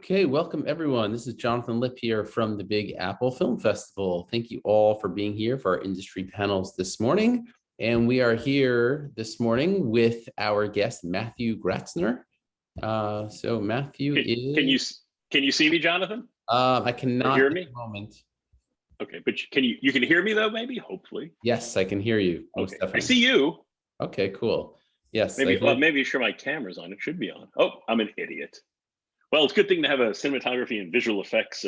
Okay, welcome everyone. This is Jonathan Lipp here from the Big Apple Film Festival. Thank you all for being here for our industry panels this morning. And we are here this morning with our guest, Matthew Gratzner. So Matthew Can you see me, Jonathan? I cannot hear me at the moment. Okay, but you can hear me though, maybe, hopefully. Yes, I can hear you. Most definitely. I see you. Okay, cool. Yes. Maybe sure my camera's on. It should be on. Oh, I'm an idiot. Well, it's a good thing to have a cinematography and visual effects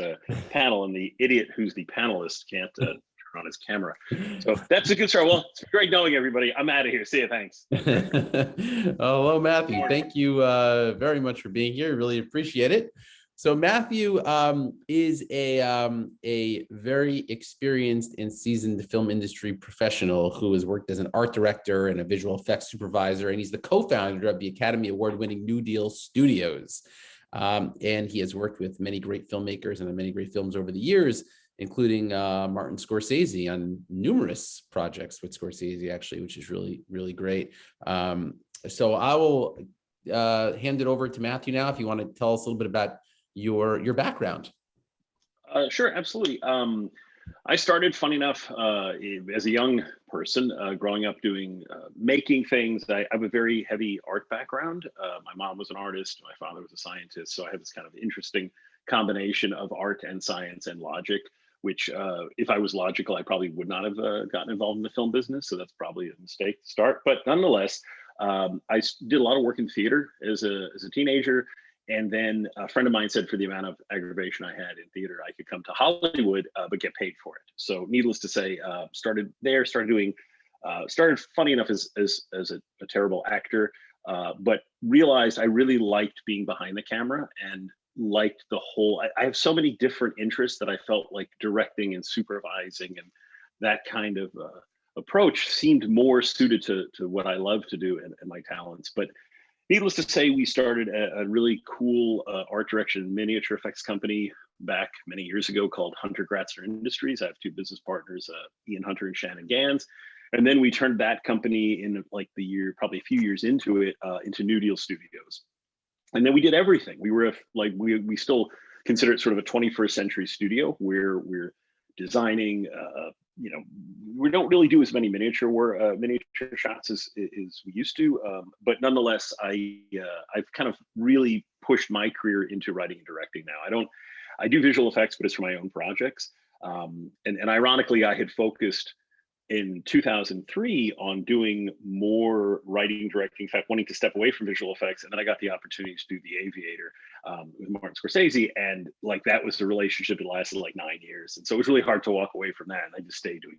panel, and the idiot who's the panelist can't turn on his camera. So that's a good start. Well, it's great knowing everybody. I'm out of here. See you. Thanks. Hello, Matthew. Thank you very much for being here. Really appreciate it. So Matthew is a very experienced and seasoned film industry professional who has worked as an art director and a visual effects supervisor, and he's the co-founder of the Academy Award-winning New Deal Studios. And he has worked with many great filmmakers and many great films over the years, including Martin Scorsese on numerous projects with Scorsese, actually, which is really, really great. So I will hand it over to Matthew now, if you want to tell us a little bit about your background. Sure, absolutely. I started, funny enough, as a young person, growing up doing making things. I have a very heavy art background. My mom was an artist, my father was a scientist, so I have this kind of interesting combination of art and science and logic, which if I was logical, I probably would not have gotten involved in the film business, so that's probably a mistake to start. But nonetheless, I did a lot of work in theater as a teenager. And then a friend of mine said for the amount of aggravation I had in theater, I could come to Hollywood, but get paid for it. So needless to say, started funny enough as a terrible actor, but realized I really liked being behind the camera and liked the whole, I have so many different interests that I felt like directing and supervising and that kind of approach seemed more suited to what I love to do and my talents. But needless to say, we started a really cool art direction miniature effects company back many years ago called Hunter Gratzner Industries. I have two business partners, Ian Hunter and Shannon Gans. And then we turned that company in like probably a few years into it, into New Deal Studios. And then we did everything. We were we still consider it sort of a 21st century studio where we're designing, we don't really do as many miniature shots as we used to, but nonetheless, I've kind of really pushed my career into writing and directing now. I do visual effects, but it's for my own projects. And ironically, I had focused in 2003 on doing more writing, directing, in fact, wanting to step away from visual effects. And then I got the opportunity to do The Aviator with Martin Scorsese. And like, that was the relationship that lasted like 9 years. And so it was really hard to walk away from that. And I just stayed doing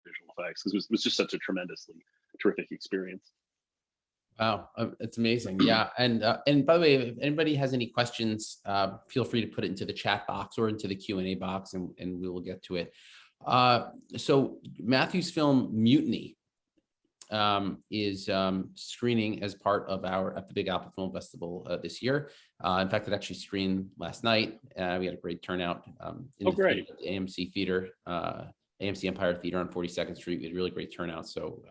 visual effects because it was just such a tremendously terrific experience. Wow, it's amazing. Yeah. And by the way, if anybody has any questions, feel free to put it into the chat box or into the Q&A box and we will get to it. So Matthew's film Mutiny is screening as part of at the Big Apple Film Festival this year. In fact, it actually screened last night. We had a great turnout in the AMC Theater, AMC Empire Theater on 42nd Street. We had a really great turnout. So,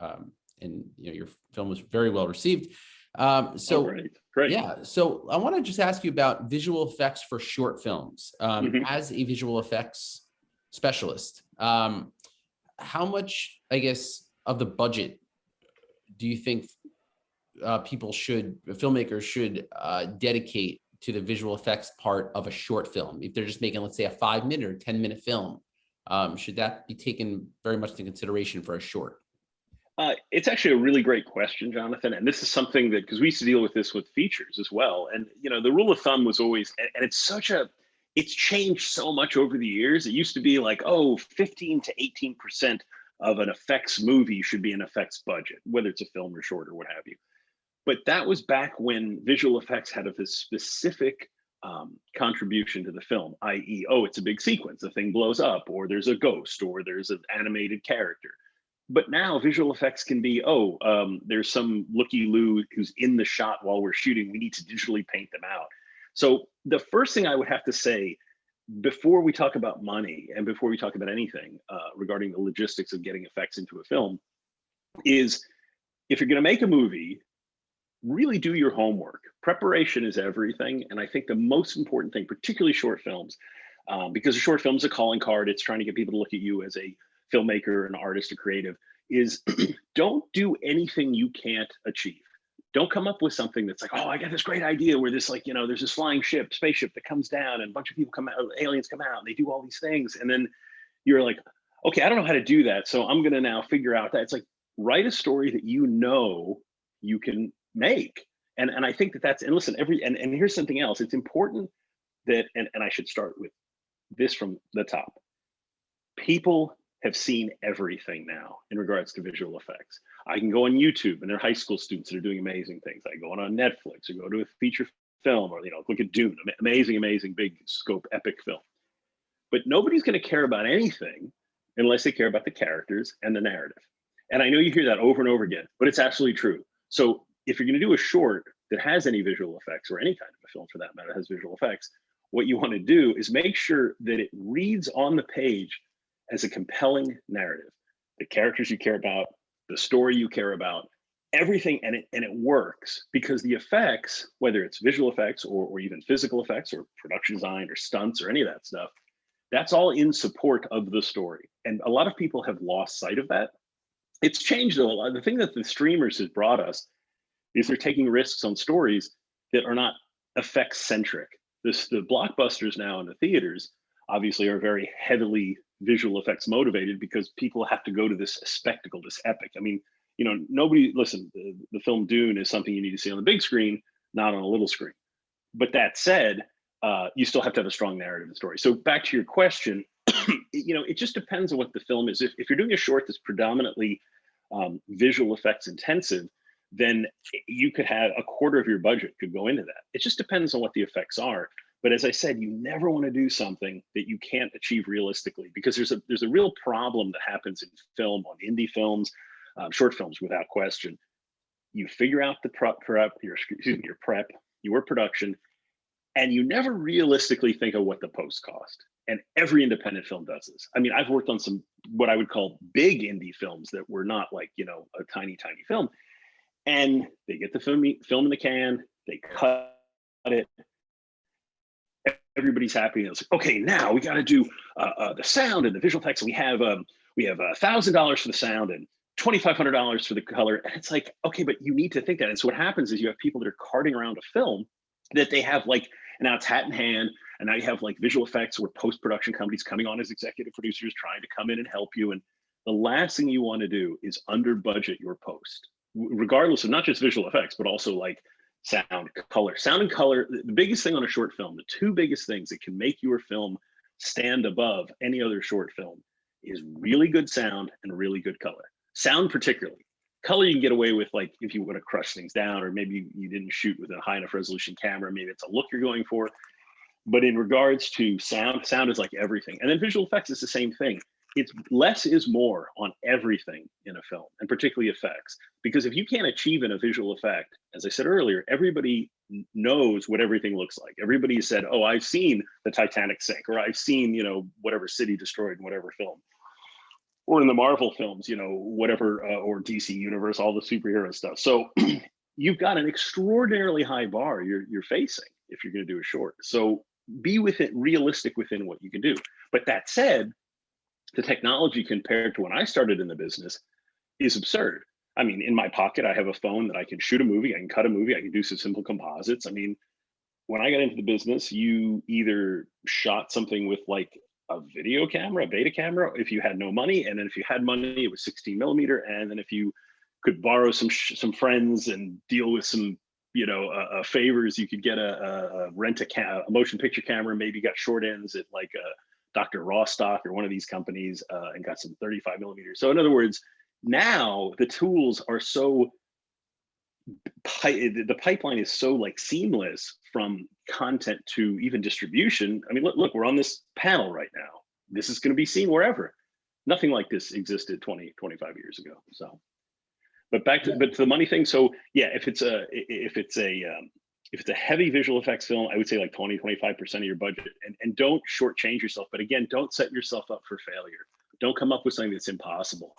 and your film was very well received. Great. Yeah. So I want to just ask you about visual effects for short films. As a visual effects specialist, how much, I guess, of the budget do you think filmmakers should dedicate to the visual effects part of a short film? If they're just making, let's say, a 5-minute or 10-minute film, should that be taken very much into consideration for a short? It's actually a really great question, Jonathan. And this is something that, because we used to deal with this with features as well. And, the rule of thumb was always, and it's changed so much over the years. It used to be like, 15 to 18% of an effects movie should be an effects budget, whether it's a film or short or what have you. But that was back when visual effects had a specific contribution to the film, i.e., it's a big sequence, the thing blows up, or there's a ghost, or there's an animated character. But now visual effects can be, there's some looky-loo who's in the shot while we're shooting. We need to digitally paint them out. So the first thing I would have to say, before we talk about money and before we talk about anything regarding the logistics of getting effects into a film, is if you're going to make a movie, really do your homework. Preparation is everything. And I think the most important thing, particularly short films, because a short film is a calling card, it's trying to get people to look at you as a filmmaker, an artist, a creative, is don't do anything you can't achieve. Don't come up with something that's like, oh, I got this great idea where this, like, there's this flying spaceship that comes down and a bunch of people come out, aliens come out and they do all these things. And then you're like, okay, I don't know how to do that. So I'm going to now figure out that. It's like, write a story that you can make. And I think that's, and listen, and here's something else. It's important that, and I should start with this from the top. People have seen everything now in regards to visual effects. I can go on YouTube and they're high school students that are doing amazing things. I go on Netflix or go to a feature film, or look at Dune, amazing big scope epic film. But nobody's going to care about anything unless they care about the characters and the narrative. And I know you hear that over and over again, but it's absolutely true. So if you're going to do a short that has any visual effects, or any kind of a film for that matter has visual effects, what you want to do is make sure that it reads on the page as a compelling narrative. The characters you care about, the story you care about, everything, and it works, because the effects, whether it's visual effects or even physical effects or production design or stunts or any of that stuff, that's all in support of the story. And a lot of people have lost sight of that. It's changed though a lot. The thing that the streamers has brought us is they're taking risks on stories that are not effects centric. The blockbusters now in the theaters obviously are very heavily visual effects motivated, because people have to go to this spectacle, this epic. I mean, listen, the film Dune is something you need to see on the big screen, not on a little screen. But that said, you still have to have a strong narrative and story. So back to your question, it just depends on what the film is. If you're doing a short that's predominantly visual effects intensive, then you could have a quarter of your budget could go into that. It just depends on what the effects are. But as I said, you never want to do something that you can't achieve realistically, because there's a real problem that happens in film, on indie films, short films, without question. You figure out the prep, your production, and you never realistically think of what the post cost. And every independent film does this. I mean, I've worked on some what I would call big indie films that were not like, a tiny film. And they get the film in the can, they cut it, everybody's happy. And it's like, okay, now we got to do the sound and the visual effects. We have $1,000 for the sound and $2,500 for the color. And it's like, okay, but you need to think that. And so what happens is you have people that are carting around a film that they have like, and now it's hat in hand. And now you have like visual effects or post-production companies coming on as executive producers trying to come in and help you. And the last thing you want to do is under budget your post, regardless of not just visual effects, but also like sound, color. Sound and color, the biggest thing on a short film, the two biggest things that can make your film stand above any other short film is really good sound and really good color. Sound particularly. Color you can get away with, like if you want to crush things down, or maybe you didn't shoot with a high enough resolution camera, maybe it's a look you're going for. But in regards to sound is like everything. And then visual effects is the same thing. It's less is more on everything in a film, and particularly effects. Because if you can't achieve in a visual effect, as I said earlier, everybody knows what everything looks like. Everybody said, oh, I've seen the Titanic sink, or I've seen, whatever city destroyed in whatever film. Or in the Marvel films, whatever, or DC Universe, all the superhero stuff. So you've got an extraordinarily high bar you're facing if you're going to do a short. So be realistic within what you can do. But that said, the technology compared to when I started in the business is absurd. I mean, in my pocket, I have a phone that I can shoot a movie, I can cut a movie, I can do some simple composites. I mean, when I got into the business, you either shot something with like a video camera, a beta camera, if you had no money. And then if you had money, it was 16 millimeter. And then if you could borrow some friends and deal with some, favors, you could get a motion picture camera, maybe got short ends at like a Dr. Rostock or one of these companies, and got some 35 millimeters. So in other words, now the tools are so, the pipeline is so like seamless from content to even distribution. I mean, look, we're on this panel right now. This is going to be seen wherever. Nothing like this existed 20, 25 years ago. So, but to the money thing. So yeah, if it's a heavy visual effects film, I would say like 20, 25% of your budget, and don't shortchange yourself. But again, don't set yourself up for failure. Don't come up with something that's impossible.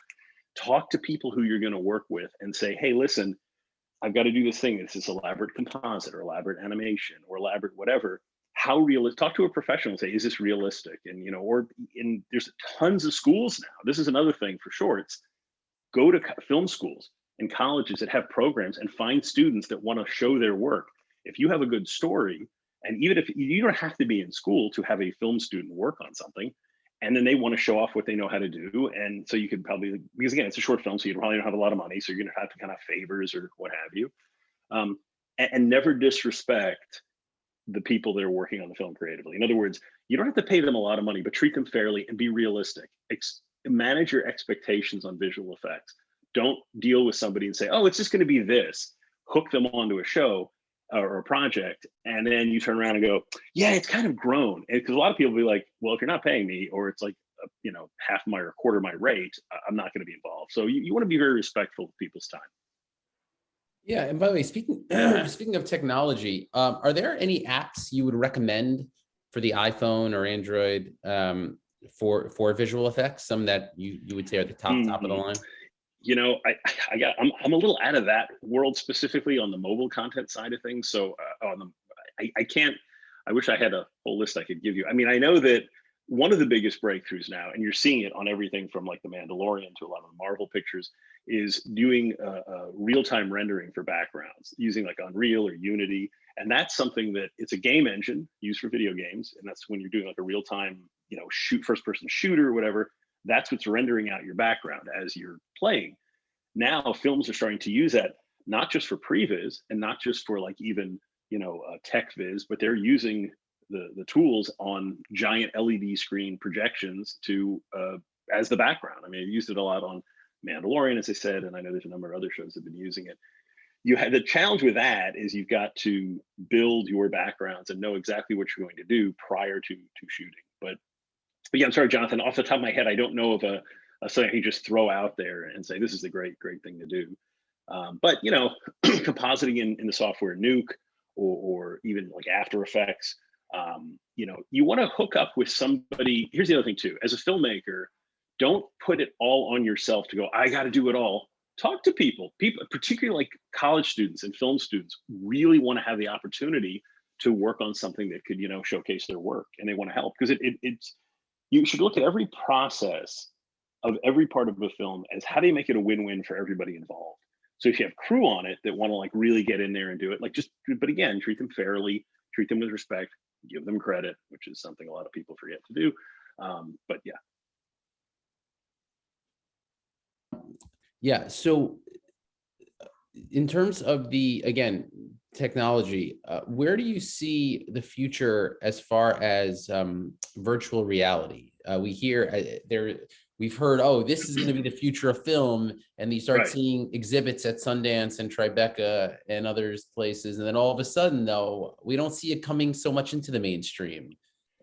Talk to people who you're going to work with and say, hey, listen, I've got to do this thing. This is elaborate composite or elaborate animation or elaborate whatever. How realistic? Talk to a professional and say, is this realistic? And, or there's tons of schools now. This is another thing for shorts. Go to film schools and colleges that have programs and find students that want to show their work. If you have a good story, and even if you don't have to be in school to have a film student work on something, and then they want to show off what they know how to do. And so you could probably, because again, it's a short film, so you probably don't have a lot of money. So you're going to have to kind of favors or what have you. And never disrespect the people that are working on the film creatively. In other words, you don't have to pay them a lot of money, but treat them fairly and be realistic. Manage your expectations on visual effects. Don't deal with somebody and say, oh, it's just going to be this. Hook them onto a show or a project, and then you turn around and go, yeah, it's kind of grown. Because a lot of people will be like, well, if you're not paying me, or it's like, half my or quarter my rate, I'm not going to be involved. So you want to be very respectful of people's time. Yeah, and by the way, speaking of technology, are there any apps you would recommend for the iPhone or Android for visual effects? Some that you would say are the top of the line? I'm a little out of that world, specifically on the mobile content side of things. So I can't. I wish I had a whole list I could give you. I mean, I know that one of the biggest breakthroughs now, and you're seeing it on everything from like The Mandalorian to a lot of the Marvel pictures, is doing real-time rendering for backgrounds using like Unreal or Unity. And that's something that it's a game engine used for video games. And that's when you're doing like a real-time, first-person shooter or whatever. That's what's rendering out your background as you're playing. Now films are starting to use that, not just for previs and not just for like even, tech viz, but they're using the tools on giant LED screen projections to as the background. I mean, I used it a lot on Mandalorian, as I said, and I know there's a number of other shows that have been using it. You have the challenge with that is you've got to build your backgrounds and know exactly what you're going to do prior to shooting. But yeah, I'm sorry, Jonathan, off the top of my head, I don't know of a something I can just throw out there and say, this is a great thing to do. But, compositing in the software Nuke or even like After Effects, you want to hook up with somebody. Here's the other thing too, as a filmmaker, don't put it all on yourself to go, I got to do it all. Talk to people, particularly like college students and film students, really want to have the opportunity to work on something that could, showcase their work, and they want to help, because it's you should look at every process of every part of a film as how do you make it a win-win for everybody involved. So if you have crew on it that want to like really get in there and do it, but again, treat them fairly, treat them with respect, give them credit, which is something a lot of people forget to do. But yeah. Yeah. So in terms of the technology, where do you see the future as far as virtual reality? We've heard, oh, this is going to be the future of film, and you start seeing exhibits at Sundance and Tribeca and others places, and then all of a sudden, though, we don't see it coming so much into the mainstream.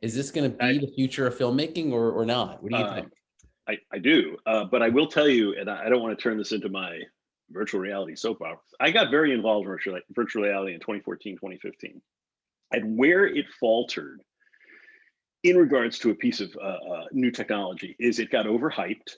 Is this going to be the future of filmmaking or not? What do you think? I do, but I will tell you, and I don't want to turn this into my virtual reality soap opera. I got very involved in virtual reality in 2014, 2015. And where it faltered in regards to a piece of new technology is it got overhyped.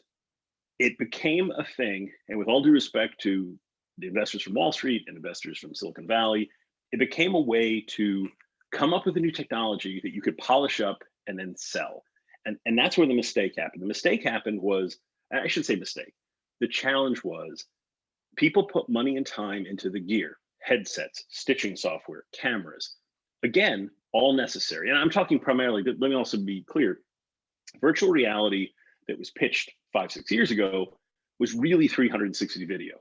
It became a thing, and with all due respect to the investors from Wall Street and investors from Silicon Valley, it became a way to come up with a new technology that you could polish up and then sell. And that's where the mistake happened. The mistake happened was, I should say mistake. The challenge was people put money and time into the gear, headsets, stitching software, cameras. Again, all necessary. And I'm talking primarily, let me also be clear, virtual reality that was pitched 5-6 years ago was really 360 video.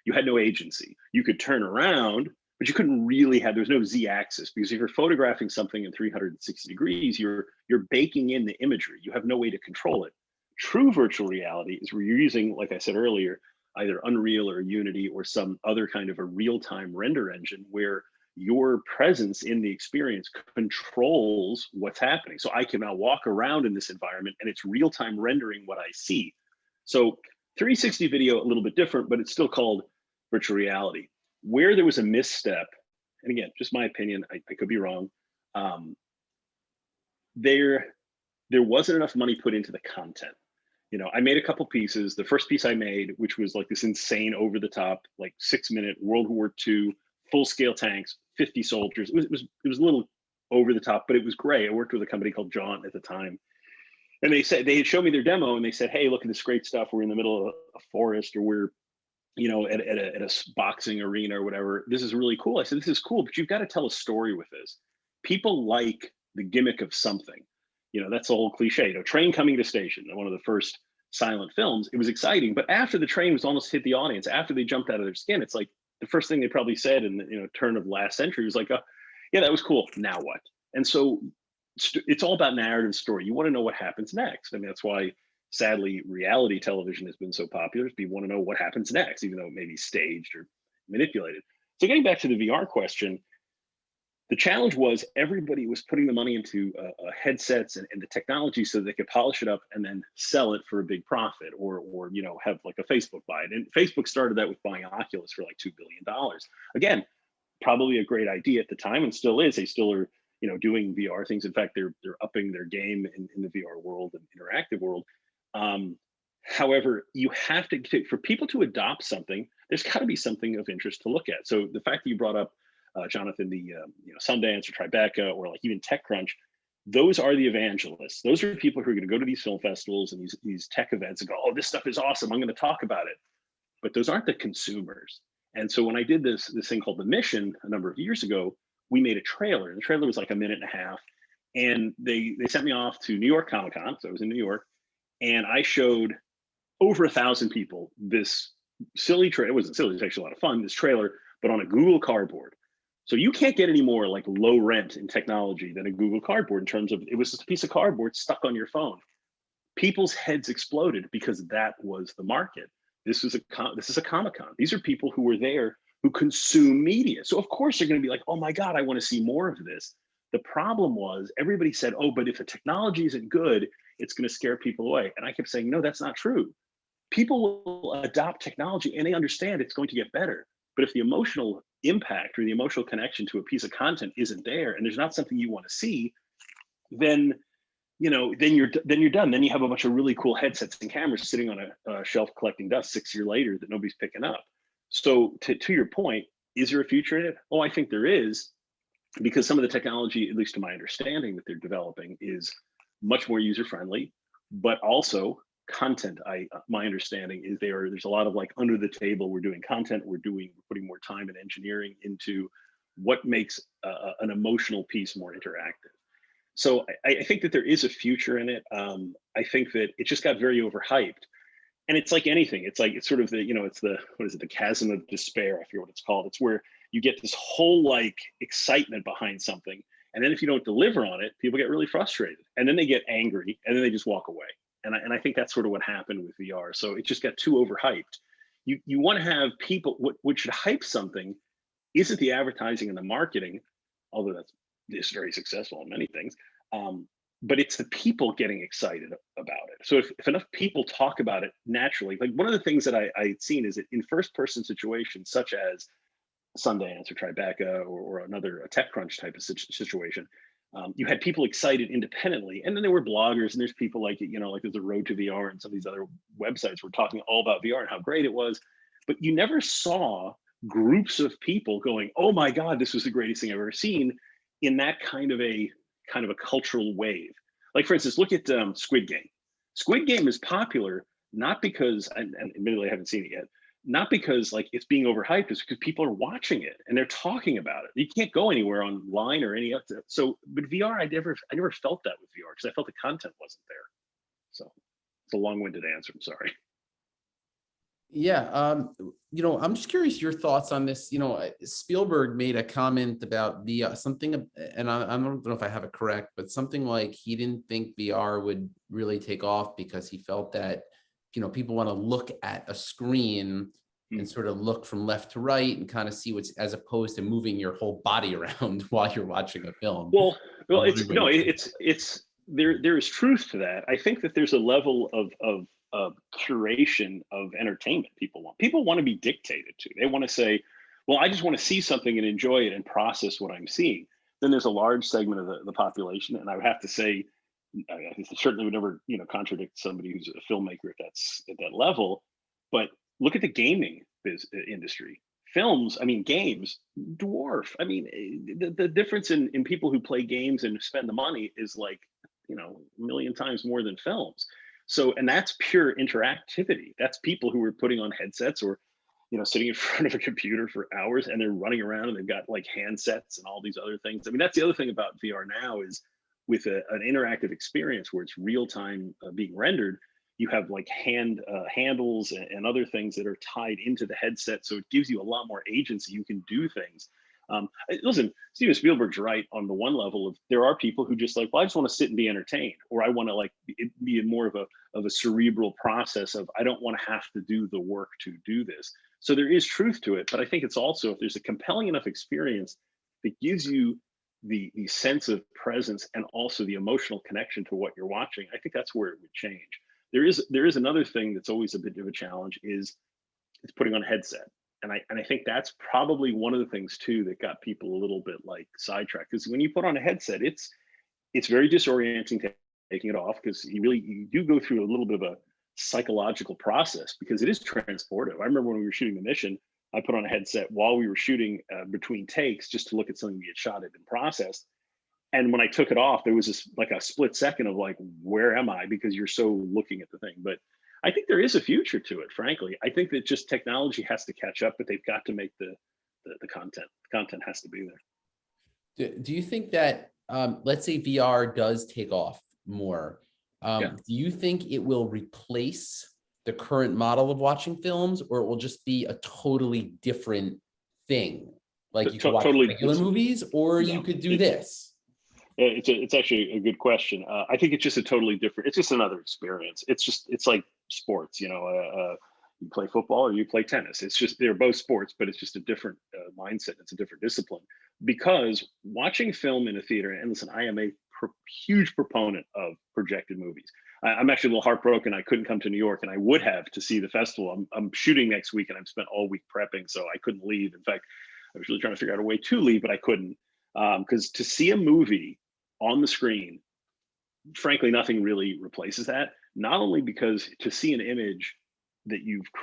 You had no agency. You could turn around, but you couldn't really have, there's no Z-axis, because if you're photographing something in 360 degrees, you're baking in the imagery. You have no way to control it. True virtual reality is where you're using, like I said earlier, either Unreal or Unity or some other kind of a real-time render engine where your presence in the experience controls what's happening. So I can now walk around in this environment and it's real-time rendering what I see. So 360 video, a little bit different, but it's still called virtual reality. Where there was a misstep, and again, just my opinion, I could be wrong, there wasn't enough money put into the content. I made a couple pieces. The first piece I made, which was like this insane over the top, like 6-minute World War II, full scale tanks, 50 soldiers. It was a little over the top, but it was great. I worked with a company called Jaunt at the time. And they had shown me their demo and they said, hey, look at this great stuff. We're in the middle of a forest, or we're, at a boxing arena or whatever. This is really cool. I said, this is cool, but you've got to tell a story with this. People like the gimmick of something. That's the whole cliche. Train coming to station, one of the first silent films. It was exciting, but after the train was almost hit the audience, after they jumped out of their skin, it's like the first thing they probably said in the turn of last century was like, yeah, that was cool. Now what? And so it's all about narrative story. You want to know what happens next. I mean, that's why sadly reality television has been so popular. People want to know what happens next, even though it may be staged or manipulated. So getting back to the VR question, the challenge was everybody was putting the money into headsets and the technology so they could polish it up and then sell it for a big profit, or have like a Facebook buy it. And Facebook started that with buying Oculus for like $2 billion. Again, probably a great idea at the time, and still is. They still are doing VR things. In fact, they're upping their game in the VR world and interactive world. However, you have to, for people to adopt something, there's got to be something of interest to look at. So the fact that you brought up Jonathan, the Sundance or Tribeca or like even TechCrunch, those are the evangelists. Those are people who are going to go to these film festivals and these tech events and go, oh, this stuff is awesome, I'm going to talk about it. But those aren't the consumers. And so when I did this thing called The Mission a number of years ago, we made a trailer. And the trailer was like a minute and a half. And they sent me off to New York Comic Con. So I was in New York. And I showed over 1,000 people this silly trailer. It wasn't silly, it was actually a lot of fun, this trailer, but on a Google Cardboard. So you can't get any more like low rent in technology than a Google Cardboard in terms of, it was just a piece of cardboard stuck on your phone. People's heads exploded because that was the market. This is a Comic-Con. These are people who were there who consume media. So of course they're going to be like, oh my God, I want to see more of this. The problem was everybody said, oh, but if the technology isn't good, it's going to scare people away. And I kept saying, no, that's not true. People will adopt technology and they understand it's going to get better. But if the emotional impact or the emotional connection to a piece of content isn't there, and there's not something you want to see, then then you're done. Then you have a bunch of really cool headsets and cameras sitting on a shelf collecting dust 6 years later that nobody's picking up. So to your point, is there a future in it? Oh, I think there is, because some of the technology, at least to my understanding, that they're developing is much more user friendly, but also content. My understanding is there's a lot of like under the table, we're doing content, we're putting more time and engineering into what makes an emotional piece more interactive. So I think that there is a future in it. I think that it just got very overhyped. And it's like anything. It's sort of the chasm of despair. I forget what it's called. It's where you get this whole like excitement behind something. And then if you don't deliver on it, people get really frustrated. And then they get angry and then they just walk away. And I think that's sort of what happened with VR. So it just got too overhyped. You want to have people, what should hype something isn't the advertising and the marketing, although that's very successful in many things. But it's the people getting excited about it. So if enough people talk about it naturally, like one of the things that I'd seen is that in first person situations, such as Sundance or Tribeca or a TechCrunch type of situation, you had people excited independently. And then there were bloggers and there's people like there's a Road to VR and some of these other websites were talking all about VR and how great it was. But you never saw groups of people going, oh my God, this was the greatest thing I've ever seen, in that kind of a cultural wave. Like for instance, look at Squid Game. Squid Game is popular not because, and admittedly I haven't seen it yet, not because like it's being overhyped, it's because people are watching it and they're talking about it. You can't go anywhere online or any other. So, but VR, I never felt that with VR because I felt the content wasn't there. So it's a long-winded answer. I'm sorry. Yeah, I'm just curious your thoughts on this. Spielberg made a comment about something, and I don't know if I have it correct, but something like he didn't think VR would really take off because he felt that, people want to look at a screen and sort of look from left to right and kind of see what's, as opposed to moving your whole body around while you're watching a film. Well, it's there is truth to that. I think that there's a level of curation of entertainment people want to be dictated to. They want to say, well, I just want to see something and enjoy it and process what I'm seeing. Then there's a large segment of the population, and I would have to say I certainly would never, contradict somebody who's a filmmaker at that level. But look at the gaming industry. Films, I mean, games dwarf. I mean, the difference in people who play games and spend the money is like, a million times more than films. So, and that's pure interactivity. That's people who are putting on headsets or, sitting in front of a computer for hours, and they're running around and they've got like handsets and all these other things. I mean, that's the other thing about VR now is with an interactive experience where it's real time being rendered. You have like handles and other things that are tied into the headset, so it gives you a lot more agency. You can do things. Listen, Steven Spielberg's right on the one level of there are people who just like, well, I just want to sit and be entertained, or I want to like it be more of a cerebral process of I don't want to have to do the work to do this. So there is truth to it, but I think it's also if there's a compelling enough experience that gives you the sense of presence and also the emotional connection to what you're watching, I think that's where it would change. There is another thing that's always a bit of a challenge is it's putting on a headset. And I think that's probably one of the things too that got people a little bit like sidetracked, because when you put on a headset, it's very disorienting taking it off, because you do go through a little bit of a psychological process because it is transportive. I remember when we were shooting the mission, I put on a headset while we were shooting between takes just to look at something we had shot, had been processed. And when I took it off, there was this like a split second of like, where am I? Because you're so looking at the thing. But I think there is a future to it, frankly. I think that just technology has to catch up, but they've got to make the content. The content has to be there. Do you think that, let's say VR does take off more, Yeah. do you think it will replace the current model of watching films, or it will just be a totally different thing? Like you could watch regular movies, or you could do this. It's actually a good question. I think it's just a totally different. It's just another experience. It's like sports. You play football or you play tennis. It's just they're both sports, but it's just a different mindset. It's a different discipline. Because watching film in a theater, and listen, I am a huge proponent of projected movies. I'm actually a little heartbroken I couldn't come to New York, and I would have to see the festival. I'm shooting next week, and I've spent all week prepping, so I couldn't leave. In fact, I was really trying to figure out a way to leave, but I couldn't, because to see a movie on the screen, frankly, nothing really replaces that. Not only because to see an image that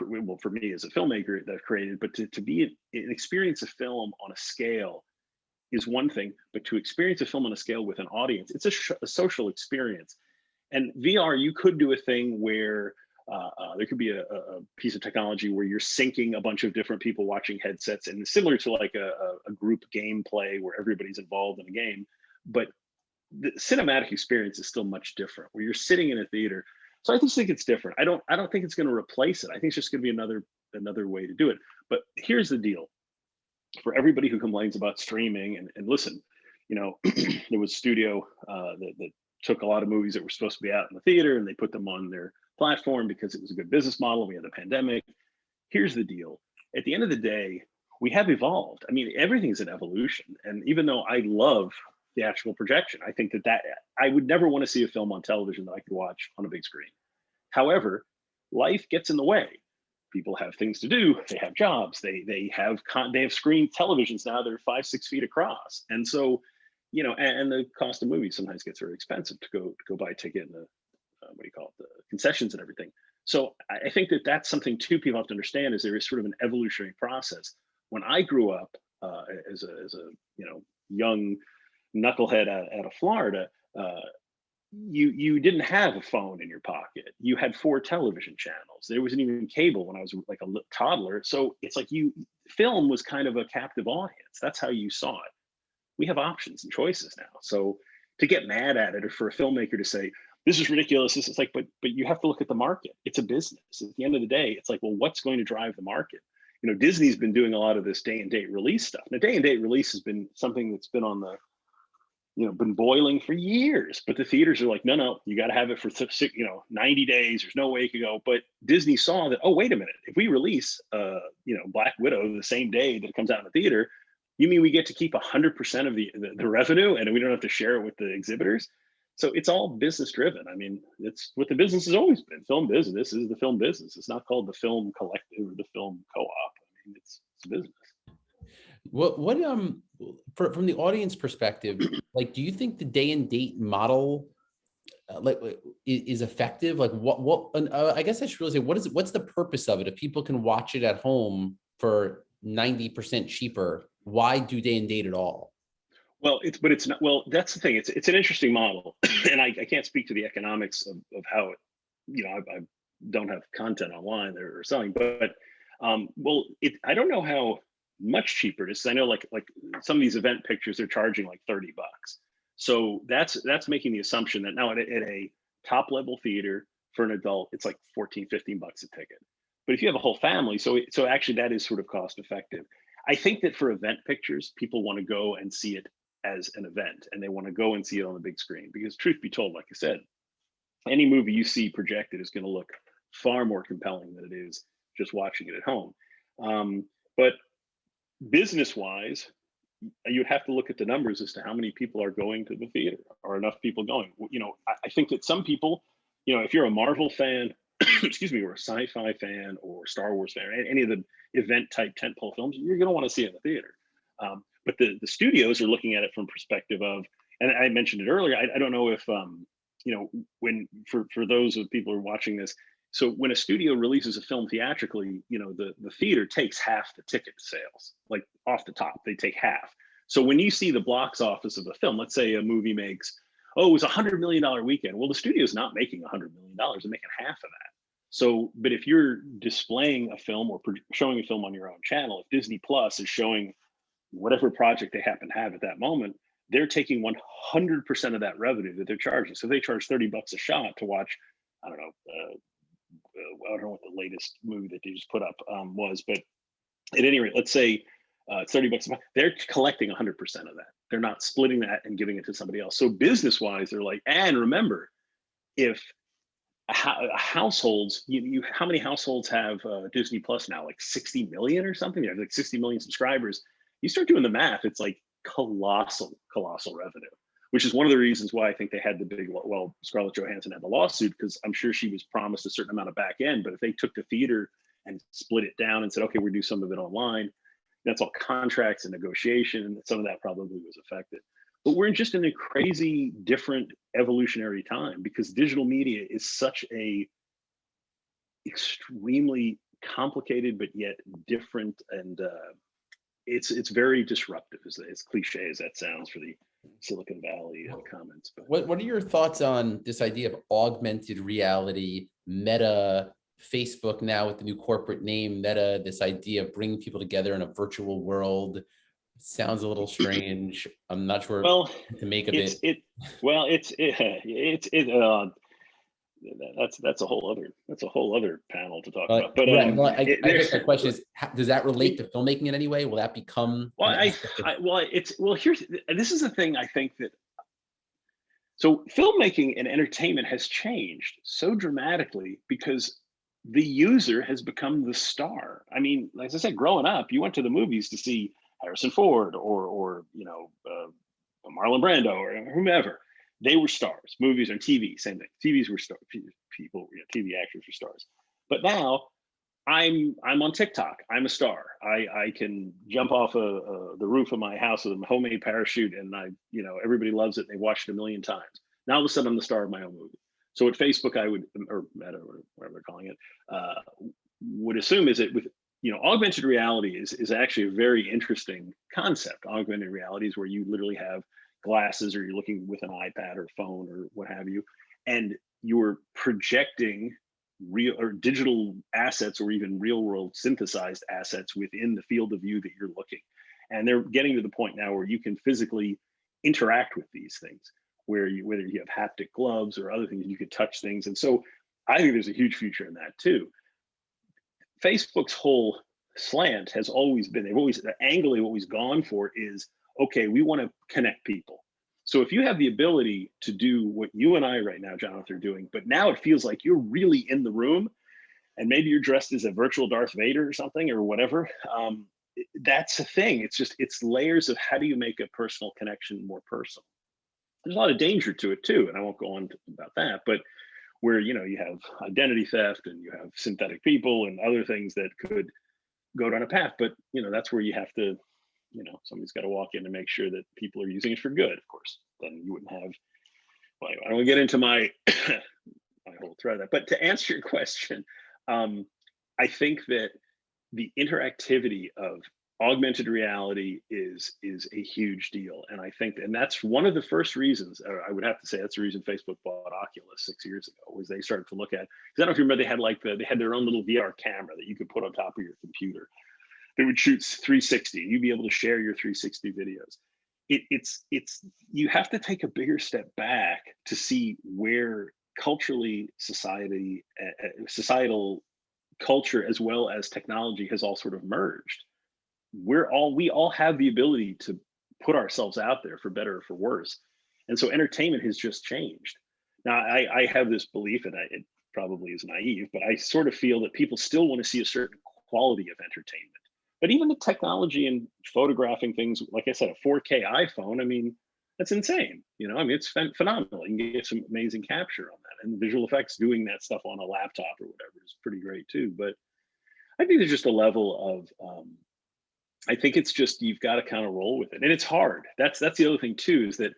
well, for me as a filmmaker that I've created, but to be an experience a film on a scale is one thing, but to experience a film on a scale with an audience, it's a social experience. And VR, you could do a thing where there could be a piece of technology where you're syncing a bunch of different people watching headsets, and similar to like a group gameplay where everybody's involved in a game, but the cinematic experience is still much different where you're sitting in a theater. So I just think it's different. I don't think it's going to replace it. I think it's just going to be another way to do it. But here's the deal for everybody who complains about streaming and listen, there was a studio that took a lot of movies that were supposed to be out in the theater and they put them on their platform because it was a good business model. We had a pandemic. Here's the deal. At the end of the day, we have evolved. I mean, everything's an evolution. And even though I love theatrical projection, I think that I would never want to see a film on television that I could watch on a big screen. However, life gets in the way. People have things to do. They have jobs. They have screen televisions now. They're 5-6 feet across, and so and the cost of movies sometimes gets very expensive to go buy a ticket and the the concessions and everything. So I think that that's something too people have to understand is there is sort of an evolutionary process. When I grew up as a young knucklehead out of Florida, you didn't have a phone in your pocket. You had 4 television channels. There wasn't even cable when I was like a toddler. So it's like film was kind of a captive audience. That's how you saw it. We have options and choices now. So to get mad at it, or for a filmmaker to say, this is ridiculous, it's like, but you have to look at the market. It's a business. At the end of the day, it's like, well, what's going to drive the market? Disney's been doing a lot of this day and date release stuff. Now, day and date release has been something that's been on the been boiling for years, but the theaters are like, no, you got to have it for 90 days. There's no way you could go. But Disney saw that, oh, wait a minute. If we release, Black Widow the same day that it comes out in the theater, you mean we get to keep 100% of the revenue and we don't have to share it with the exhibitors? So it's all business driven. I mean, it's what the business has always been. Film business is the film business. It's not called the film collective or the film co-op. I mean, it's business. What from the audience perspective, like, do you think the day and date model is effective? Like I guess I should really say, what's the purpose of it? If people can watch it at home for 90% cheaper, why do day and date at all? Well, it's not, well, that's the thing. It's an interesting model. And I can't speak to the economics of how it, I don't have content online they're selling, but well, I don't know how much cheaper it is. I know like some of these event pictures they're charging like $30. So that's making the assumption that now at a top level theater for an adult, it's like 14, $15 a ticket. But if you have a whole family, so actually that is sort of cost effective. I think that for event pictures, people want to go and see it as an event, and they want to go and see it on the big screen, because truth be told, like I said, any movie you see projected is going to look far more compelling than it is just watching it at home. But business wise, you'd have to look at the numbers as to how many people are going to the theater. Are enough people going? I think that some people, if you're a Marvel fan, excuse me, or a sci-fi fan or Star Wars fan, any of the event type tentpole films, you're going to want to see it in the theater. But the studios are looking at it from perspective of, and I mentioned it earlier, I don't know if when for those of people who are watching this, so when a studio releases a film theatrically, the theater takes half the ticket sales, like off the top, they take half. So when you see the box office of a film, let's say a movie makes, it was $100 million weekend. Well, the studio's not making $100 million, they're making half of that. So, but if you're displaying a film or showing a film on your own channel, if Disney Plus is showing whatever project they happen to have at that moment, they're taking 100% of that revenue that they're charging. So they charge $30 a shot to watch, I don't know, I don't know what the latest movie that they just put up was, but at any rate, let's say it's $30 a month. They're collecting 100% of that. They're not splitting that and giving it to somebody else. So business-wise, they're like, and remember, if households, how many households have Disney Plus now? Like 60 million or something? You have like 60 million subscribers. You start doing the math, it's like colossal revenue, which is one of the reasons why I think they had the big, well, Scarlett Johansson had the lawsuit, because I'm sure she was promised a certain amount of back end, but if they took the theater and split it down and said, okay, we do some of it online, that's all contracts and negotiation, and some of that probably was affected. But we're just in a crazy different evolutionary time, because digital media is such a extremely complicated but yet different, and it's very disruptive, as cliche as that sounds for the Silicon Valley comments. But what are your thoughts on this idea of augmented reality, Meta, Facebook now with the new corporate name Meta, this idea of bringing people together in a virtual world? Sounds a little strange. I'm not sure what to make of it. That's a whole other panel to talk about. But right. Well, I guess my question is, does that relate to filmmaking in any way? Will that become? Here's this is the thing. I think that so filmmaking and entertainment has changed so dramatically because the user has become the star. I mean, as I said, growing up, you went to the movies to see Harrison Ford or Marlon Brando or whomever. They were stars. Movies or TV, same thing. TVs were stars. People, TV actors were stars. But now I'm on TikTok. I'm a star. I can jump off the roof of my house with a homemade parachute, and everybody loves it. They watched it a million times. Now all of a sudden I'm the star of my own movie. So at Facebook, I would, or Meta, or whatever they're calling it, would assume is that with augmented reality is actually a very interesting concept. Augmented reality is where you literally have glasses, or you're looking with an iPad or phone or what have you, and you're projecting real or digital assets or even real world synthesized assets within the field of view that you're looking. And they're getting to the point now where you can physically interact with these things, whether you have haptic gloves or other things, you could touch things. And so I think there's a huge future in that too. Facebook's whole slant has always been, the angle they've always gone for is, okay, we want to connect people. So if you have the ability to do what you and I right now, Jonathan, are doing, but now it feels like you're really in the room, and maybe you're dressed as a virtual Darth Vader or something or whatever, that's the thing. It's layers of how do you make a personal connection more personal. There's a lot of danger to it too, and I won't go on about that, but where you have identity theft and you have synthetic people and other things that could go down a path, but that's where you have to, somebody's got to walk in and make sure that people are using it for good. Of course, then you wouldn't have Well, I don't want to get into my my whole thread of that. But to answer your question, I think that the interactivity of augmented reality is a huge deal, and I think, and that's one of the first reasons, or I would have to say that's the reason Facebook bought Oculus 6 years ago, was they started to look at, 'cause I don't know if you remember, they had like they had their own little VR camera that you could put on top of your computer that would shoot 360. You'd be able to share your 360 videos. It's you have to take a bigger step back to see where culturally societal culture as well as technology has all sort of merged. We all have the ability to put ourselves out there for better or for worse, and so entertainment has just changed. Now I have this belief, and it probably is naive, but I sort of feel that people still want to see a certain quality of entertainment. But even the technology and photographing things, like I said, a 4K iPhone, I mean, that's insane. I mean, it's phenomenal. You can get some amazing capture on that, and visual effects doing that stuff on a laptop or whatever is pretty great too. But I think there's just a level of I think it's just, you've got to kind of roll with it, and it's hard. That's the other thing too, is that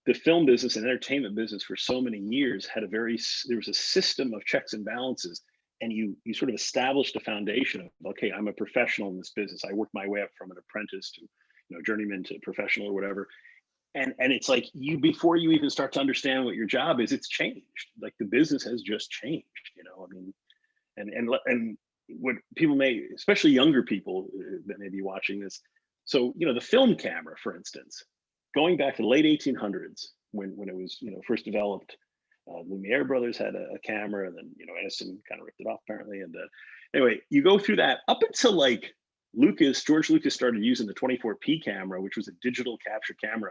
the film business and entertainment business for so many years had there was a system of checks and balances, and you sort of established a foundation of, okay, I'm a professional in this business. I worked my way up from an apprentice to journeyman to professional or whatever, and it's like, before you even start to understand what your job is, it's changed. Like, the business has just changed. I mean, and what people may, especially younger people that may be watching this, so the film camera, for instance, going back to the late 1800s, when it was first developed, Lumiere brothers had a camera, and then Edison kind of ripped it off apparently, and anyway, you go through that up until like George Lucas started using the 24p camera, which was a digital capture camera,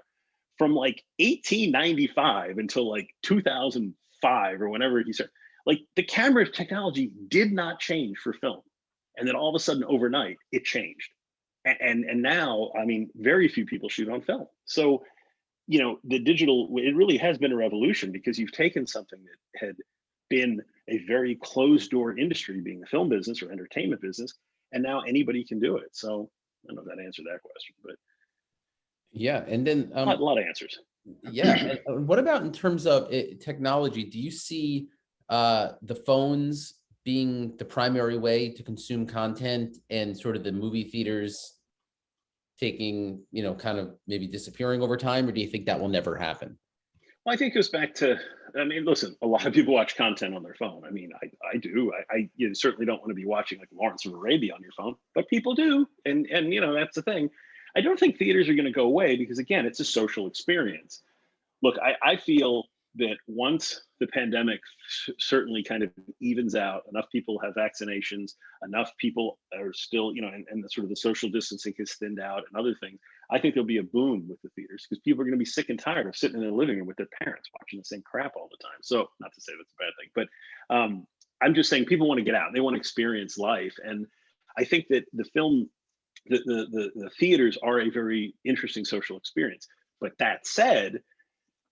from like 1895 until like 2005 or whenever he started. Like, the camera technology did not change for film, and then all of a sudden overnight it changed, and now, I mean, very few people shoot on film. So the digital, it really has been a revolution, because you've taken something that had been a very closed door industry, being the film business or entertainment business, and now anybody can do it. So I don't know if that answered that question, but Yeah, and then a lot of answers. yeah. And what about in terms of technology? Do you see the phones being the primary way to consume content, and sort of the movie theaters taking, kind of maybe disappearing over time, or do you think that will never happen? Well, I think it goes back to, I mean, listen, a lot of people watch content on their phone. I mean, I do. You certainly don't want to be watching like Lawrence of Arabia on your phone, but people do. And that's the thing. I don't think theaters are going to go away, because again, it's a social experience. Look, I feel that once the pandemic certainly kind of evens out, enough people have vaccinations, enough people are still, and the sort of the social distancing has thinned out and other things, I think there'll be a boom with the theaters, because people are going to be sick and tired of sitting in their living room with their parents watching the same crap all the time. So, not to say that's a bad thing, but I'm just saying, people want to get out, they want to experience life. And I think that the film, the theaters are a very interesting social experience. But that said,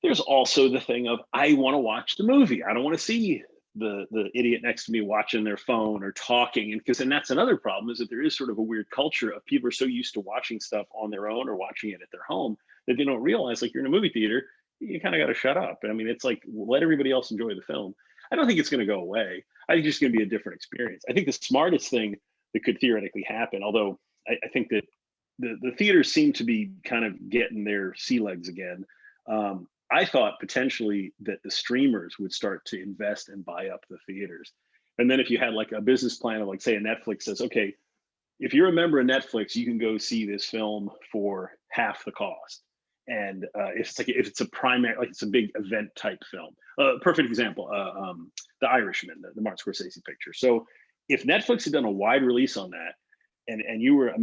there's also the thing of, I want to watch the movie. I don't want to see the idiot next to me watching their phone or talking. And that's another problem, is that there is sort of a weird culture of people are so used to watching stuff on their own or watching it at their home, that they don't realize, like, you're in a movie theater, you kind of got to shut up. I mean, it's like, let everybody else enjoy the film. I don't think it's going to go away. I think it's just going to be a different experience. I think the smartest thing that could theoretically happen, although I think that the theaters seem to be kind of getting their sea legs again. I thought potentially that the streamers would start to invest and buy up the theaters. And then if you had like a business plan of, like, say, a Netflix says, okay, if you're a member of Netflix, you can go see this film for half the cost. And if it's a primary, like, it's a big event type film. Perfect example, The Irishman, the Martin Scorsese picture. So if Netflix had done a wide release on that, and you were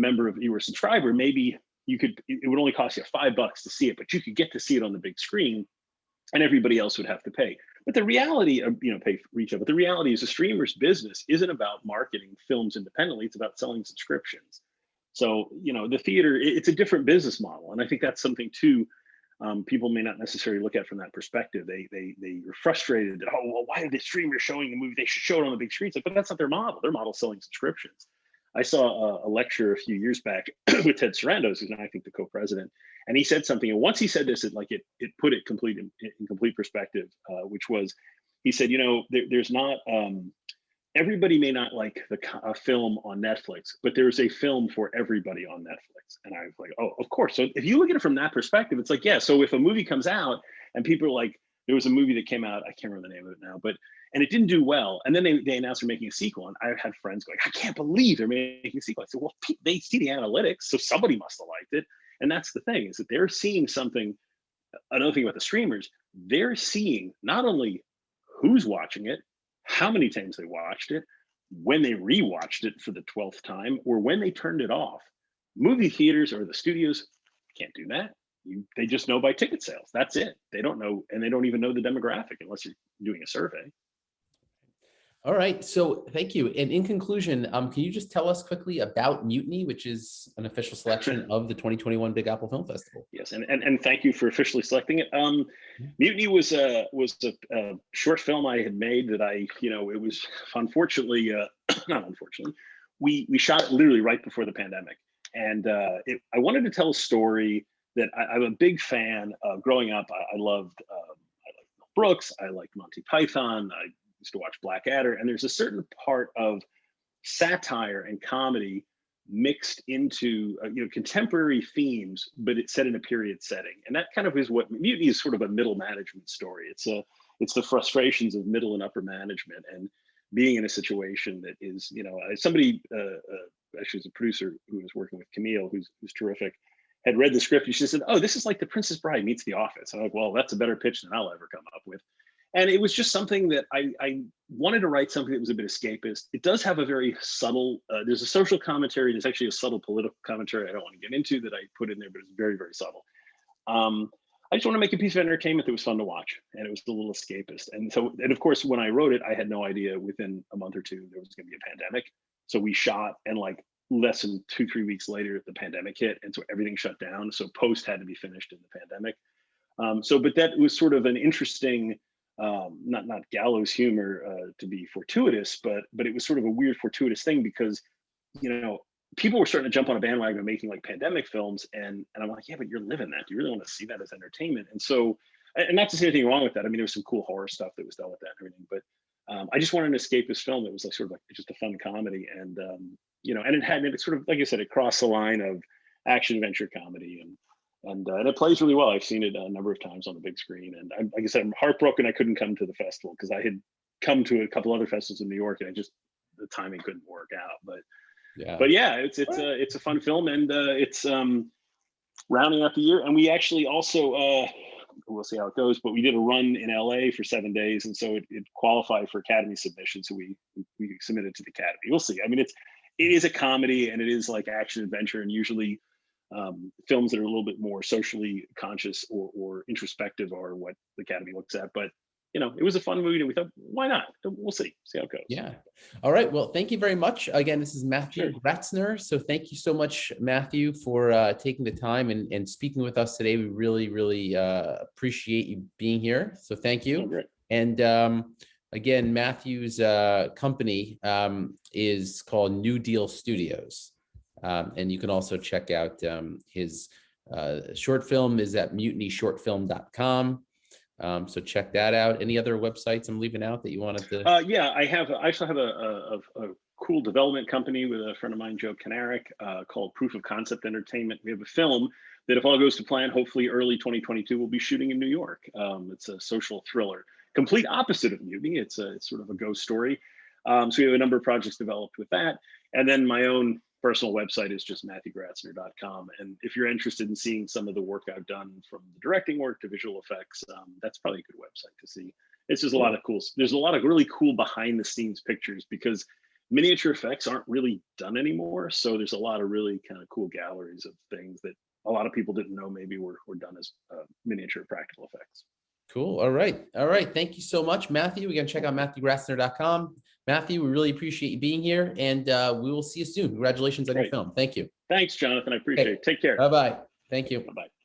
you were a subscriber, maybe it would only cost you $5 to see it, but you could get to see it on the big screen, and everybody else would have to pay. But the reality of, pay for retail, but the reality is, the streamer's business isn't about marketing films independently, it's about selling subscriptions. So, the theater, it's a different business model. And I think that's something too, people may not necessarily look at from that perspective. They are frustrated that, oh, well, why are the streamers showing the movie? They should show it on the big screen. It's like, but that's not their model. Their model is selling subscriptions. I saw a lecture a few years back with Ted Sarandos, who's now, I think, the co-president, and he said something. And once he said this, it put it in complete perspective, which was, he said, there's not everybody may not like a film on Netflix, but there's a film for everybody on Netflix. And I was like, oh, of course. So if you look at it from that perspective, it's like, yeah. So if a movie comes out and people are like, there was a movie that came out, I can't remember the name of it now, and it didn't do well. And then they announced they're making a sequel. And I had friends going, I can't believe they're making a sequel. I said, well, they see the analytics, so somebody must have liked it. And that's the thing, is that they're seeing something. Another thing about the streamers, they're seeing not only who's watching it, how many times they watched it, when they rewatched it for the 12th time, or when they turned it off. Movie theaters or the studios can't do that. They just know by ticket sales. That's it. They don't know, and they don't even know the demographic unless you're doing a survey. All right. So thank you. And in conclusion, can you just tell us quickly about Mutiny, which is an official selection of the 2021 Big Apple Film Festival? Yes, and thank you for officially selecting it. Mutiny was a short film I had made that it was unfortunately, not unfortunately, we shot it literally right before the pandemic. And I wanted to tell a story that I'm a big fan of. Growing up, I liked Mel Brooks, I liked Monty Python, I used to watch Blackadder, and there's a certain part of satire and comedy mixed into contemporary themes, but it's set in a period setting, and that kind of is what Mutiny is. Sort of a middle management story. It's the frustrations of middle and upper management, and being in a situation that is, somebody actually was a producer who was working with Camille, who's terrific, had read the script, and she said, oh, this is like The Princess Bride meets The Office. And I'm like, well, that's a better pitch than I'll ever come up with. And it was just something that I wanted to write, something that was a bit escapist. It does have a very subtle, there's a social commentary. There's actually a subtle political commentary I don't want to get into that I put in there, but it's very, very subtle. I just want to make a piece of entertainment that was fun to watch, and it was a little escapist. And of course, when I wrote it, I had no idea within a month or two there was going to be a pandemic. So we shot, and like less than 2-3 weeks later, the pandemic hit, and so everything shut down. So post had to be finished in the pandemic. But that was sort of an interesting, not gallows humor to be fortuitous, but it was sort of a weird fortuitous thing because, people were starting to jump on a bandwagon of making like pandemic films, and I'm like, yeah, but you're living that. Do you really want to see that as entertainment? And so, and not to say anything wrong with that. I mean, there was some cool horror stuff that was done with that and everything, but I just wanted an escapist film that was like sort of like just a fun comedy, and and it sort of, like I said, it crossed the line of action adventure comedy, and it plays really well. I've seen it a number of times on the big screen, and like I said, I'm heartbroken I couldn't come to the festival because I had come to a couple other festivals in New York, and the timing couldn't work out. But yeah, it's a fun film, and it's rounding out the year. And we actually also we'll see how it goes, but we did a run in LA for 7 days, and so it qualified for Academy submission. So we submitted to the Academy. We'll see. I mean, it is a comedy, and it is like action adventure, and usually films that are a little bit more socially conscious or introspective are what the Academy looks at. But it was a fun movie, and we thought, why not? We'll see how it goes. Yeah. All right. Well, thank you very much. Again, this is Matthew Gratzner. So thank you so much, Matthew, for taking the time and speaking with us today. We really, really appreciate you being here. So thank you. Oh, great. And again, Matthew's company is called New Deal Studios. And you can also check out his short film is at mutinyshortfilm.com. So check that out. Any other websites I'm leaving out that you wanted to? Yeah, I also have a cool development company with a friend of mine, Joe Kanarick, called Proof of Concept Entertainment. We have a film that, if all goes to plan, hopefully early 2022, we'll be shooting in New York. It's a social thriller, complete opposite of Mutiny. It's sort of a ghost story. So we have a number of projects developed with that. And then my own personal website is just matthewgratzner.com. And if you're interested in seeing some of the work I've done, from the directing work to visual effects, that's probably a good website to see. It's just a lot of cool, there's a lot of really cool behind the scenes pictures, because miniature effects aren't really done anymore. So there's a lot of really kind of cool galleries of things that a lot of people didn't know maybe were done as miniature practical effects. Cool. All right. Thank you so much, Matthew. Again, check out matthewgratzner.com. Matthew, we really appreciate you being here, and we will see you soon. Congratulations on your film. Thank you. Thanks, Jonathan. I appreciate it. Take care. Bye-bye. Thank you. Bye-bye.